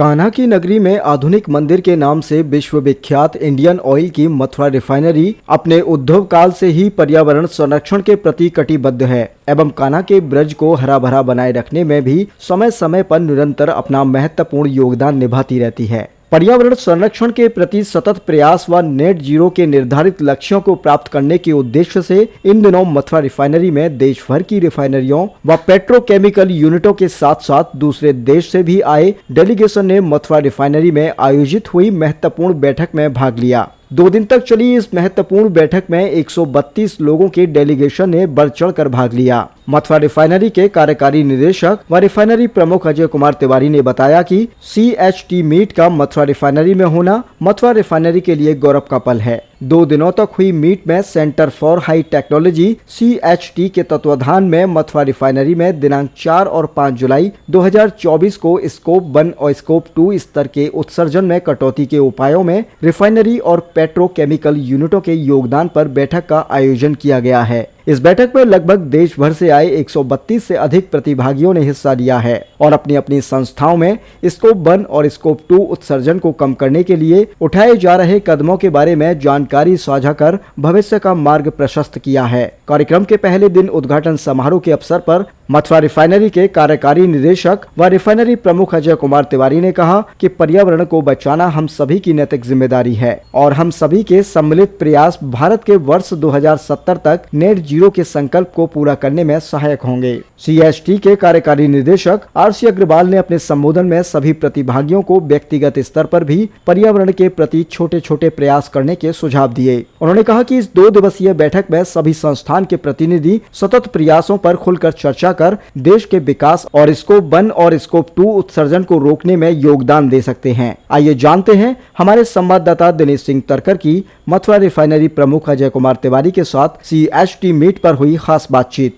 कान्हा की नगरी में आधुनिक मंदिर के नाम से विश्व विख्यात इंडियन ऑयल की मथुरा रिफाइनरी अपने उद्भव काल से ही पर्यावरण संरक्षण के प्रति कटिबद्ध है एवं कान्हा के ब्रज को हरा भरा बनाए रखने में भी समय समय पर निरंतर अपना महत्वपूर्ण योगदान निभाती रहती है। पर्यावरण संरक्षण के प्रति सतत प्रयास व नेट जीरो के निर्धारित लक्ष्यों को प्राप्त करने के उद्देश्य से इन दिनों मथुरा रिफाइनरी में देश भर की रिफाइनरियों व पेट्रोकेमिकल यूनिटों के साथ साथ दूसरे देश से भी आए डेलीगेशन ने मथुरा रिफाइनरी में आयोजित हुई महत्वपूर्ण बैठक में भाग लिया। 2 दिन तक चली इस महत्वपूर्ण बैठक में 132 लोगों के डेलीगेशन ने बढ़ चढ़कर भाग लिया। मथुरा रिफाइनरी के कार्यकारी निदेशक व रिफाइनरी प्रमुख अजय कुमार तिवारी ने बताया कि CHT मीट का मथुरा रिफाइनरी में होना मथुरा रिफाइनरी के लिए गौरव का पल है। 2 दिनों तक हुई मीट में centre for high technology CHT के तत्वाधान में मथुरा रिफाइनरी में दिनांक 4 और 5 जुलाई 2024 को स्कोप 1 और स्कोप 2 स्तर के उत्सर्जन में कटौती के उपायों में रिफाइनरी और पेट्रोकेमिकल यूनिटों के योगदान पर बैठक का आयोजन किया गया है। इस बैठक में लगभग देश भर से आए 132 से अधिक प्रतिभागियों ने हिस्सा लिया है और अपनी अपनी संस्थाओं में स्कोप 1 और स्कोप 2 उत्सर्जन को कम करने के लिए उठाए जा रहे कदमों के बारे में जानकारी साझा कर भविष्य का मार्ग प्रशस्त किया है। कार्यक्रम के पहले दिन उद्घाटन समारोह के अवसर पर मथुरा रिफाइनरी के कार्यकारी निदेशक व रिफाइनरी प्रमुख अजय कुमार तिवारी ने कहा कि पर्यावरण को बचाना हम सभी की नैतिक जिम्मेदारी है और हम सभी के सम्मिलित प्रयास भारत के वर्ष 2070 तक नेट जीरो के संकल्प को पूरा करने में सहायक होंगे। CHT के कार्यकारी निदेशक RC अग्रवाल ने अपने संबोधन में सभी प्रतिभागियों को व्यक्तिगत स्तर पर भी पर्यावरण के प्रति छोटे छोटे प्रयास करने के सुझाव दिए। उन्होंने कहा कि इस 2 दिवसीय बैठक में सभी संस्थान के प्रतिनिधि सतत प्रयासों पर खुलकर चर्चा कर देश के विकास और स्कोप 1 और स्कोप 2 उत्सर्जन को रोकने में योगदान दे सकते हैं। आइए जानते हैं हमारे संवाददाता दिनेश सिंह तरकर की मथुरा रिफाइनरी प्रमुख अजय कुमार तिवारी के साथ CHT मीट पर हुई खास बातचीत।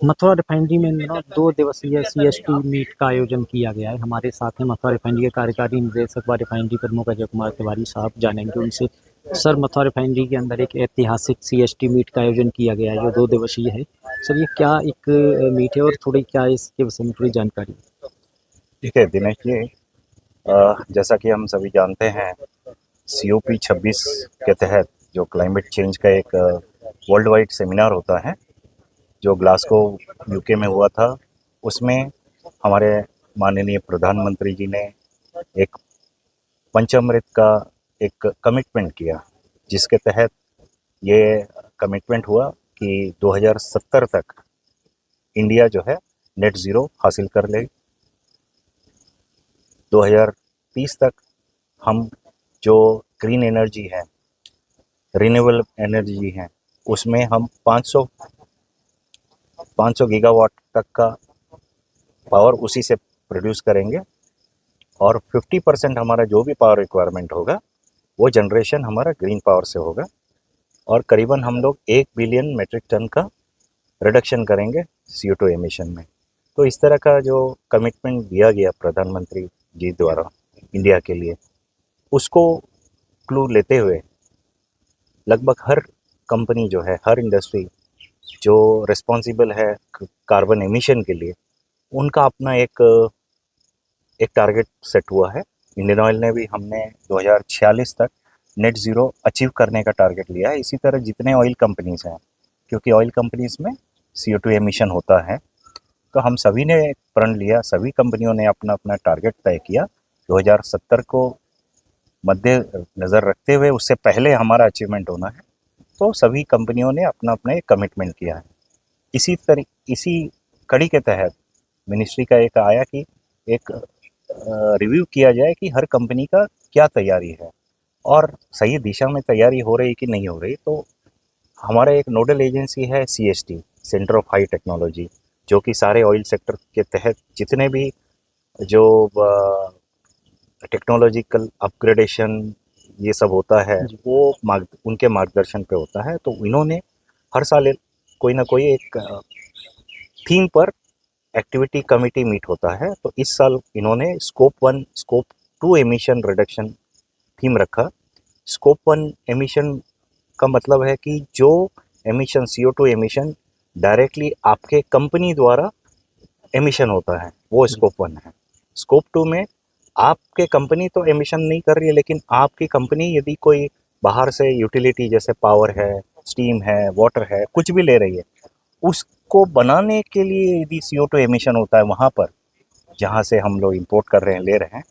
मथुरा रिफाइनरी में 2 दिवसीय CHT मीट का आयोजन किया गया है। हमारे साथ हैं मथुरा रिफाइनरी के कार्यकारी निदेशक व रिफाइनरी प्रमुख अजय कुमार तिवारी साहब। जानेंगे उनसे। सर, मथुरा रिफाइनरी के अंदर एक ऐतिहासिक CHT मीट का आयोजन किया गया है जो 2 दिवसीय है। सर, ये क्या एक मीट है और थोड़ी क्या इसके विषय में थोड़ी जानकारी? ठीक है दिनेश जी, जैसा कि हम सभी जानते हैं COP 26 के तहत जो क्लाइमेट चेंज का एक वर्ल्ड वाइड सेमिनार होता है जो ग्लासगो UK में हुआ था, उसमें हमारे माननीय प्रधानमंत्री जी ने एक पंचामृत का एक कमिटमेंट किया, जिसके तहत ये कमिटमेंट हुआ कि 2070 तक इंडिया जो है नेट ज़ीरो हासिल कर ले। 2030 तक हम जो ग्रीन एनर्जी है, रिन्यूएबल एनर्जी है, उसमें हम 500 गीगावाट तक का पावर उसी से प्रोड्यूस करेंगे और 50% हमारा जो भी पावर रिक्वायरमेंट होगा वो जनरेशन हमारा ग्रीन पावर से होगा और करीबन हम लोग 1 बिलियन मेट्रिक टन का रिडक्शन करेंगे CO2 एमिशन में। तो इस तरह का जो कमिटमेंट दिया गया प्रधानमंत्री जी द्वारा इंडिया के लिए, उसको क्लू लेते हुए लगभग हर कंपनी जो है, हर इंडस्ट्री जो रिस्पॉन्सिबल है कार्बन एमिशन के लिए, उनका अपना एक टारगेट सेट हुआ है। इंडियन ऑयल ने भी, हमने 2046 तक नेट ज़ीरो अचीव करने का टारगेट लिया है। इसी तरह जितने ऑयल कंपनीज हैं, क्योंकि ऑयल कंपनीज में CO2 एमिशन होता है, तो हम सभी ने प्रण लिया, सभी कंपनियों ने अपना अपना टारगेट तय किया 2070 को मद्दे नज़र रखते हुए, उससे पहले हमारा अचीवमेंट होना है। तो सभी कंपनियों ने अपना अपना एक कमिटमेंट किया है। इसी कड़ी के तहत मिनिस्ट्री का एक आया कि एक रिव्यू किया जाए कि हर कंपनी का क्या तैयारी है और सही दिशा में तैयारी हो रही कि नहीं हो रही। तो हमारा एक नोडल एजेंसी है CHT, centre of high technology, जो कि सारे ऑयल सेक्टर के तहत जितने भी जो टेक्नोलॉजिकल अपग्रेडेशन ये सब होता है वो उनके मार्गदर्शन पे होता है। तो इन्होंने हर साल कोई ना कोई एक थीम पर एक्टिविटी कमिटी मीट होता है। तो इस साल इन्होंने scope 1 scope 2 emission reduction theme रखा। स्कोप 1 एमिशन का मतलब है कि जो एमिशन CO2 एमिशन डायरेक्टली आपके कंपनी द्वारा एमिशन होता है वो स्कोप 1 है। स्कोप 2 में आपके कंपनी तो एमिशन नहीं कर रही है, लेकिन आपकी कंपनी यदि कोई बाहर से यूटिलिटी जैसे पावर है, स्टीम है, वाटर है, कुछ भी ले रही है, उसको बनाने के लिए यदि CO2 एमिशन होता है वहाँ पर जहाँ से हम लोग इंपोर्ट कर रहे हैं, ले रहे हैं,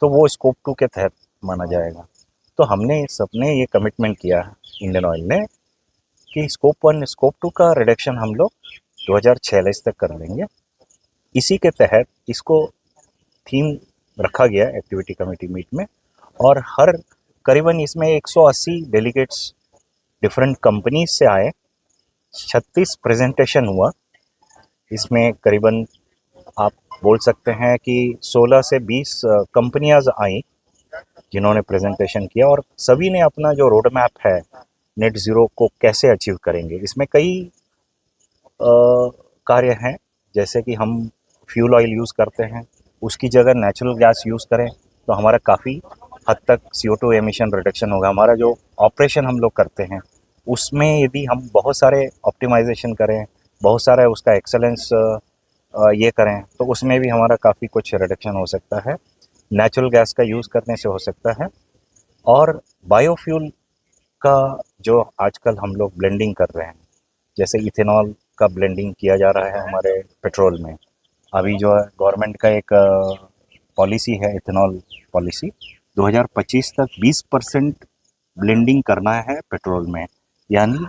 तो वो स्कोप 2 के तहत माना जाएगा। तो हमने सबने ये कमिटमेंट किया है इंडियन ऑयल ने कि स्कोप 1 स्कोप 2 का रिडक्शन हम लोग 2046 तक कर लेंगे। इसी के तहत इसको थीम रखा गया एक्टिविटी कमेटी मीट में, और हर करीबन इसमें 180 डेलीगेट्स डिफरेंट कंपनीज से आए, 36 प्रेजेंटेशन हुआ। इसमें करीबन आप बोल सकते हैं कि 16 से 20 कंपनियां आई जिन्होंने प्रेजेंटेशन किया, और सभी ने अपना जो रोड मैप है नेट ज़ीरो को कैसे अचीव करेंगे, इसमें कई कार्य हैं। जैसे कि हम फ्यूल ऑयल यूज़ करते हैं, उसकी जगह नेचुरल गैस यूज़ करें तो हमारा काफ़ी हद तक CO2 एमिशन रिडक्शन होगा। हमारा जो ऑपरेशन हम लोग करते हैं उसमें यदि हम बहुत सारे ऑप्टिमाइजेशन करें, बहुत सारा उसका एक्सेलेंस ये करें, तो उसमें भी हमारा काफ़ी कुछ रिडक्शन हो सकता है। नेचुरल गैस का यूज़ करने से हो सकता है, और बायोफ्यूल का जो आजकल हम लोग ब्लेंडिंग कर रहे हैं, जैसे इथेनॉल का ब्लेंडिंग किया जा रहा है हमारे पेट्रोल में। अभी जो है गवर्नमेंट का एक पॉलिसी है, इथेनॉल पॉलिसी, 2025 तक 20% ब्लेंडिंग करना है पेट्रोल में, यानी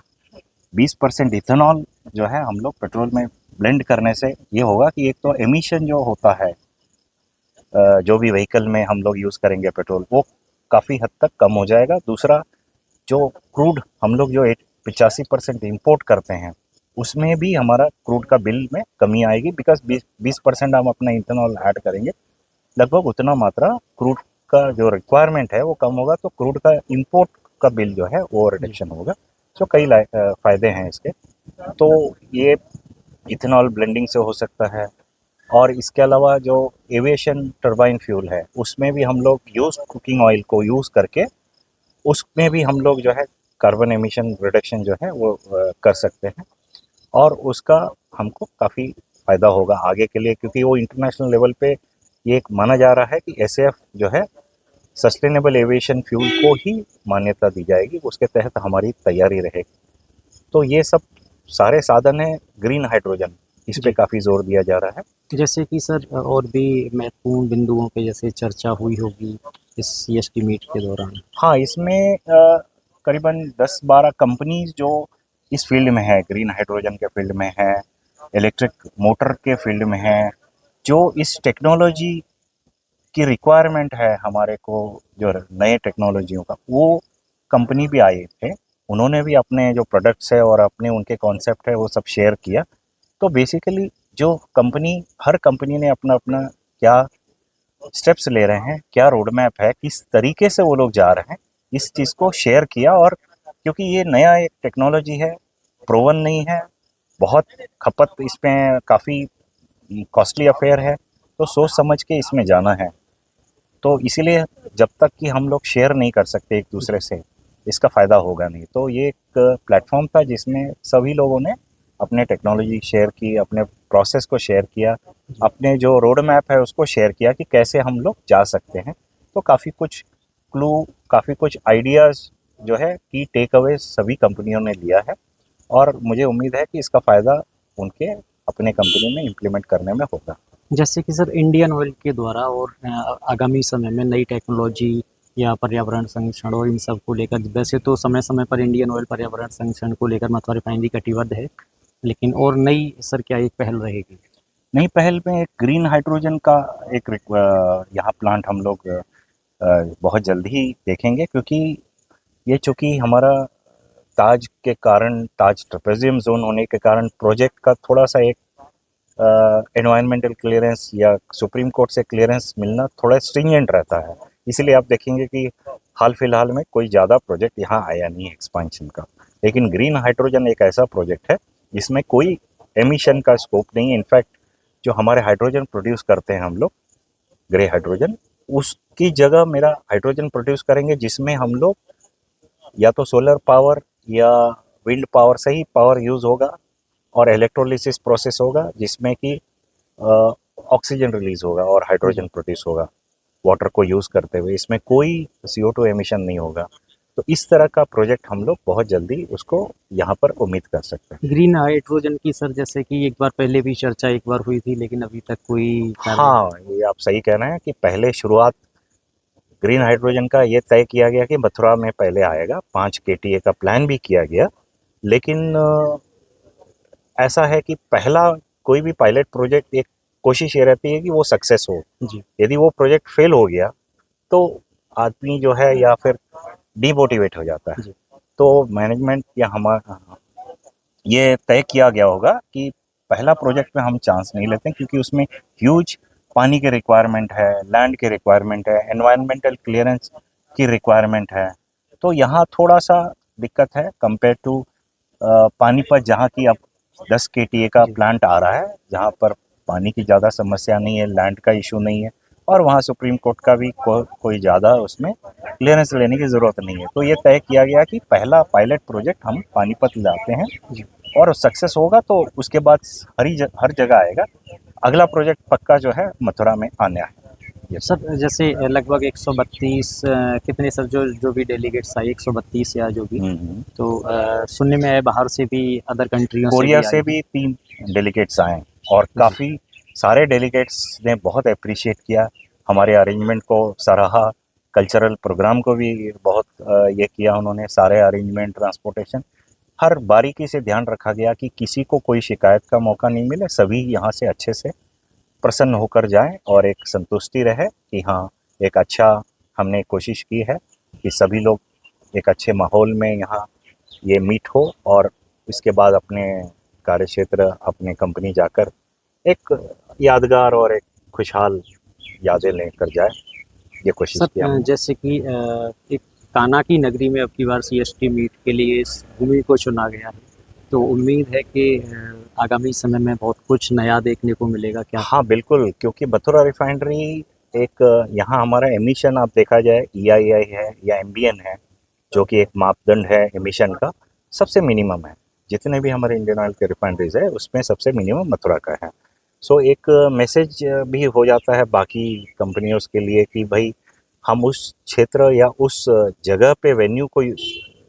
20% इथेनॉल जो है हम लोग पेट्रोल में ब्लेंड करने से ये होगा कि एक तो एमिशन जो होता है जो भी व्हीकल में हम लोग यूज़ करेंगे पेट्रोल, वो काफ़ी हद तक कम हो जाएगा। दूसरा, जो क्रूड हम लोग जो 85% इम्पोर्ट करते हैं उसमें भी हमारा क्रूड का बिल में कमी आएगी, बिकॉज 20% हम अपना इथेनॉल ऐड करेंगे, लगभग उतना मात्रा क्रूड का जो रिक्वायरमेंट है वो कम होगा, तो क्रूड का इम्पोर्ट का बिल जो है वो रिडक्शन होगा। तो कई फ़ायदे हैं इसके। तो ये इथेनॉल ब्लेंडिंग से हो सकता है, और इसके अलावा जो एविएशन टरबाइन फ्यूल है उसमें भी हम लोग यूज़ कुकिंग ऑयल को यूज़ करके उसमें भी हम लोग जो है कार्बन एमिशन रिडक्शन जो है वो कर सकते हैं, और उसका हमको काफ़ी फ़ायदा होगा आगे के लिए, क्योंकि वो इंटरनेशनल लेवल पे ये एक माना जा रहा है कि SAF जो है सस्टेनेबल एविएशन फ्यूल को ही मान्यता दी जाएगी, उसके तहत हमारी तैयारी रहेगी। तो ये सब सारे साधन हैं ग्रीन हाइड्रोजन, इस पे जी। काफ़ी जोर दिया जा रहा है। जैसे कि सर और भी महत्वपूर्ण बिंदुओं पे जैसे चर्चा हुई होगी इस CST मीट के दौरान। हाँ, इसमें करीबन 10-12 कंपनीज जो इस फील्ड में है, ग्रीन हाइड्रोजन के फील्ड में है, इलेक्ट्रिक मोटर के फील्ड में है, जो इस टेक्नोलॉजी की रिक्वायरमेंट है हमारे को, जो नए टेक्नोलॉजियों का, वो कंपनी भी आए थे। उन्होंने भी अपने जो प्रोडक्ट्स है और अपने उनके कॉन्सेप्ट है वो सब शेयर किया। तो बेसिकली जो कंपनी, हर कंपनी ने अपना अपना क्या स्टेप्स ले रहे हैं, क्या रोड मैप है, किस तरीके से वो लोग जा रहे हैं, इस चीज़ को शेयर किया। और क्योंकि ये नया एक टेक्नोलॉजी है, प्रोवन नहीं है, बहुत खपत इसमें काफ़ी कॉस्टली अफेयर है, तो सोच समझ के इसमें जाना है। तो इसीलिए जब तक कि हम लोग शेयर नहीं कर सकते एक दूसरे से, इसका फ़ायदा होगा नहीं। तो ये एक प्लेटफॉर्म था जिसमें सभी लोगों ने अपने टेक्नोलॉजी शेयर की, अपने प्रोसेस को शेयर किया, अपने जो रोड मैप है उसको शेयर किया कि कैसे हम लोग जा सकते हैं। तो काफ़ी कुछ क्लू, काफ़ी कुछ आइडियाज़ जो है की टेक अवे सभी कंपनियों ने लिया है, और मुझे उम्मीद है कि इसका फ़ायदा उनके अपने कंपनी में इम्प्लीमेंट करने में होगा। जैसे कि सर इंडियन ऑयल के द्वारा और आगामी समय में नई टेक्नोलॉजी या पर्यावरण संरक्षण और इन सब को लेकर, वैसे तो समय समय पर इंडियन ऑयल पर्यावरण संरक्षण को लेकर मथुरा रिफाइनरी कटिबद्ध है, लेकिन और नई सर क्या एक पहल रहेगी? नई पहल में एक ग्रीन हाइड्रोजन का एक यहाँ प्लांट हम लोग बहुत जल्द ही देखेंगे, क्योंकि ये चूँकि हमारा ताज के कारण, ताज ट्रेपेजियम जोन होने के कारण प्रोजेक्ट का थोड़ा सा एक एनवायरमेंटल क्लियरेंस या सुप्रीम कोर्ट से क्लियरेंस मिलना थोड़ा स्ट्रिंजेंट रहता है। इसीलिए आप देखेंगे कि हाल फिलहाल में कोई ज़्यादा प्रोजेक्ट यहाँ आया नहीं है एक्सपांशन का। लेकिन ग्रीन हाइड्रोजन एक ऐसा प्रोजेक्ट है जिसमें कोई एमिशन का स्कोप नहीं है। इनफैक्ट जो हमारे हाइड्रोजन प्रोड्यूस करते हैं हम लोग, ग्रे हाइड्रोजन, उसकी जगह मेरा हाइड्रोजन प्रोड्यूस करेंगे जिसमें हम लोग या तो सोलर पावर या विंड पावर से ही पावर यूज़ होगा, और इलेक्ट्रोलिसिस प्रोसेस होगा जिसमें कि ऑक्सीजन रिलीज होगा और हाइड्रोजन प्रोड्यूस होगा। वाटर को यूज़ करते हुए, इसमें कोई CO2 एमिशन नहीं होगा। तो इस तरह का प्रोजेक्ट हम लोग बहुत जल्दी उसको यहाँ पर उम्मीद कर सकते हैं। ग्रीन हाइड्रोजन की सर जैसे कि एक बार पहले भी चर्चा एक बार हुई थी, लेकिन अभी तक कोई कार्य। हाँ, ये आप सही कह रहे हैं कि पहले शुरुआत ग्रीन हाइड्रोजन का ये तय किया गया कि मथुरा में पहले आएगा, 5 KTA का प्लान भी किया गया। लेकिन ऐसा है कि पहला कोई भी पायलट प्रोजेक्ट, एक कोशिश ये रहती है कि वो सक्सेस हो। जी यदि वो प्रोजेक्ट फेल हो गया तो आदमी जो है या फिर डिमोटिवेट हो जाता है। जी तो मैनेजमेंट या हमारा ये तय किया गया होगा कि पहला प्रोजेक्ट में हम चांस नहीं लेते, क्योंकि उसमें ह्यूज पानी के रिक्वायरमेंट है, लैंड के रिक्वायरमेंट है, एनवायरमेंटल क्लियरेंस की रिक्वायरमेंट है। तो यहाँ थोड़ा सा दिक्कत है कंपेयर टू पानीपत, जहाँ की अब 10 KTA का जी प्लांट आ रहा है, जहाँ पर पानी की ज़्यादा समस्या नहीं है, लैंड का इशू नहीं है, और वहाँ सुप्रीम कोर्ट का भी कोई ज़्यादा उसमें क्लियरेंस लेने की ज़रूरत नहीं है। तो ये तय किया गया कि पहला पायलट प्रोजेक्ट हम पानीपत लाते हैं, जी और सक्सेस होगा तो उसके बाद हर जगह आएगा। अगला प्रोजेक्ट पक्का जो है मथुरा में आने है। ये सर जैसे लगभग 132 कितने सर जो जो भी डेलीगेट्स आए 132 या जो भी, हम्म। तो सुनने में आया बाहर से भी, अदर कंट्रियों से कोरिया भी से आए भी 3 डेलीगेट्स आए, और जी काफ़ी सारे डेलीगेट्स ने बहुत अप्रिशिएट किया, हमारे अरेंजमेंट को सराहा, कल्चरल प्रोग्राम को भी बहुत ये किया उन्होंने, सारे अरेंजमेंट, ट्रांसपोर्टेशन, हर बारीकी से ध्यान रखा गया कि किसी को कोई शिकायत का मौका नहीं मिले, सभी यहाँ से अच्छे से प्रसन्न होकर जाएं, और एक संतुष्टि रहे कि हाँ, एक अच्छा हमने कोशिश की है कि सभी लोग एक अच्छे माहौल में यहाँ ये मीट हो, और इसके बाद अपने कार्यक्षेत्र, अपने कंपनी जाकर एक यादगार और एक खुशहाल यादें लेकर जाए, ये कोशिश सर। किया हमने। जैसे कि एक कान्हा की नगरी में अब की बार CST मीट के लिए इस भूमि को चुना गया है, तो उम्मीद है कि आगामी समय में बहुत कुछ नया देखने को मिलेगा क्या? हाँ बिल्कुल, क्योंकि मथुरा रिफाइनरी एक यहाँ हमारा एमिशन आप देखा जाए EII है या MBN है, जो कि एक मापदंड है एमिशन का, सबसे मिनिमम है। जितने भी हमारे इंडियन ऑयल के रिफाइनरीज है उसमें सबसे मिनिमम मथुरा का है। सो एक मैसेज भी हो जाता है बाकी कंपनियों के लिए कि भाई हम उस क्षेत्र या उस जगह पे वेन्यू को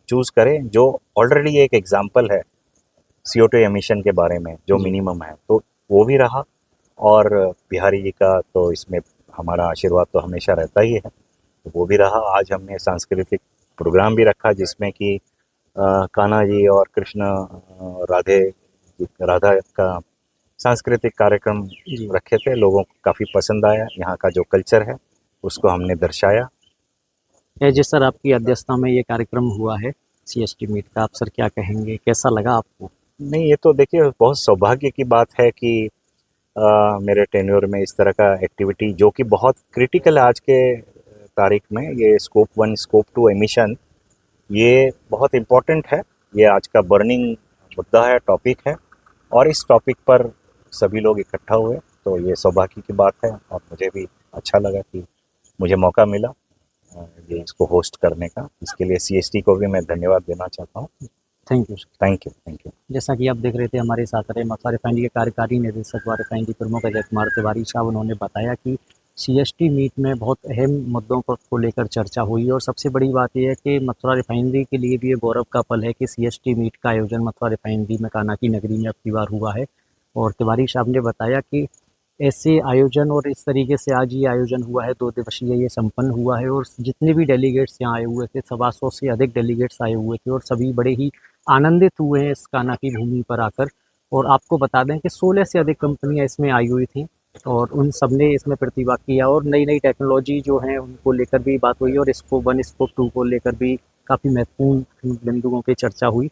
चूज़ करें जो ऑलरेडी एक एग्जाम्पल है CO2 एमिशन के बारे में, जो जी मिनिमम है। तो वो भी रहा, और बिहारी जी का तो इसमें हमारा आशीर्वाद तो हमेशा रहता ही है, तो वो भी रहा। आज हमने सांस्कृतिक प्रोग्राम भी रखा, जिसमें कि कान्हा जी और कृष्ण, राधा का सांस्कृतिक कार्यक्रम जी रखे थे। लोगों को काफ़ी पसंद आया, यहाँ का जो कल्चर है उसको हमने दर्शाया। जी सर, आपकी अध्यक्षता में ये कार्यक्रम हुआ है CST मीट का, आप सर क्या कहेंगे, कैसा लगा आपको? नहीं, ये तो देखिए बहुत सौभाग्य की बात है कि मेरे टेन्योर में इस तरह का एक्टिविटी, जो कि बहुत क्रिटिकल है आज के तारीख में, ये स्कोप 1 स्कोप 2 एमिशन, ये बहुत इम्पोर्टेंट है। ये आज का बर्निंग मुद्दा है, टॉपिक है, और इस टॉपिक पर सभी लोग इकट्ठा हुए, तो ये सौभाग्य की बात है, और मुझे भी अच्छा लगा कि मुझे मौका मिला ये इसको होस्ट करने का। इसके लिए CST को भी मैं धन्यवाद देना चाहता हूँ। Thank you sir. Thank you, thank you. जैसा कि आप देख रहे थे, हमारे साथ रहे मथुरा रिफाइनरी के कार्यकारी निदेशक व रिफाइनरी प्रमुख अजय कुमार तिवारी साहब। उन्होंने बताया कि CST मीट में बहुत अहम मुद्दों को लेकर चर्चा हुई, और सबसे बड़ी बात यह है कि मथुरा रिफाइनरी के लिए भी ये गौरव का पल है कि CST मीट का आयोजन मथुरा रिफाइनरी में, कान्हा की नगरी में अब की बार हुआ है। और तिवारी साहब ने बताया कि ऐसे आयोजन, और इस तरीके से आज ये आयोजन हुआ है, 2 दिवसीय ये संपन्न हुआ है, और जितने भी डेलीगेट्स यहाँ आए हुए थे, 125 से अधिक डेलीगेट्स आए हुए थे, और सभी बड़े ही आनंदित हुए हैं इस कान्हा की भूमि पर आकर। और आपको बता दें कि 16 से अधिक कंपनियां इसमें आई हुई थी, और उन सब ने इसमें प्रतिभाग किया, और नई नई टेक्नोलॉजी जो है उनको लेकर भी बात हुई, और स्कोप 1 स्कोप 2 को लेकर भी काफ़ी महत्वपूर्ण बिंदुओं पर चर्चा हुई।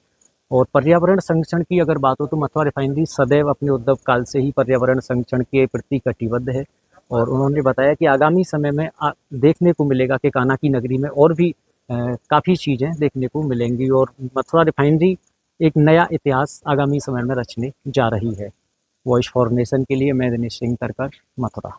और पर्यावरण संरक्षण की अगर बात हो तो मथुरा रिफाइनरी सदैव अपने उद्यम काल से ही पर्यावरण संरक्षण के प्रति कटिबद्ध है। और उन्होंने बताया कि आगामी समय में देखने को मिलेगा कि कान्हा की नगरी में और भी काफ़ी चीज़ें देखने को मिलेंगी, और मथुरा रिफाइनरी एक नया इतिहास आगामी समय में रचने जा रही है। वॉइस फॉर नेशन के लिए मैं दिनेश सिंह तरकर, मथुरा।